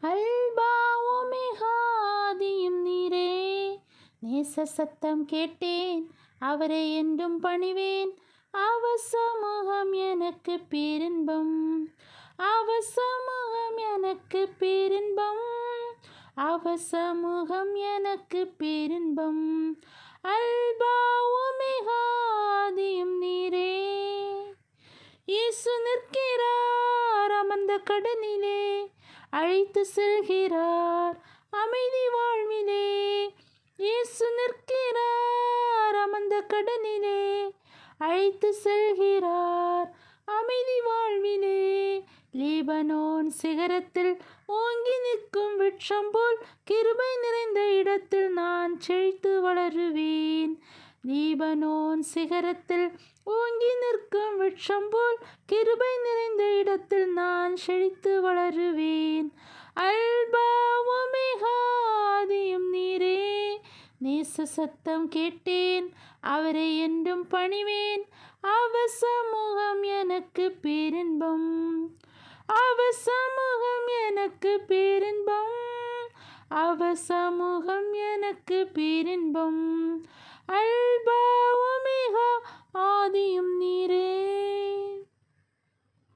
Alpha omega ஆதியும் நீரே. நேச சத்தம் கேட்டேன், அவரை என்றும் பணிவேன். அவர் சமூகம் எனக்கு பேரின்பம், அவர் சமூகம் எனக்கு பேரின்பம், அவர் சமூகம் எனக்கு பேரின்பம். அல்பா ஒமேகா ஆதியும் நீரே. இயேசு நிற்கிறார் அமர்ந்த கடலிலே, அழைத்து செல்கிறார் அமைதி வாழ்விலே. இயேசு நிற்கிறார் அமர்ந்த கடலிலே, அழைத்து செல்கிறார் அமைதி வாழ்விலே. லீபனோன் சிகரத்தில் ஓங்கி நிற்கும் விருட்சம் போல், கிருபை நிறைந்த இடத்தில் நான் செழித்து வளருவேன். லீபனோன் சிகரத்தில் ஓங்கி நிற்கும் விருட்சம் போல், கிருபை நிறைந்த இடத்தில் நான் செழித்து வளருவேன். அல்பா ஒமேகா ஆதியும் நீரே. நேச சத்தம் கேட்டேன், அவரை என்றும் பணிவேன். அவர் சமூகம் எனக்கு பேரின்பம், அவர் சமூகம் எனக்கு பேரின்பம், அவர் சமூகம் எனக்கு பேரின்பம். அல்பா ஒமேகா ஆதியும் நீரே.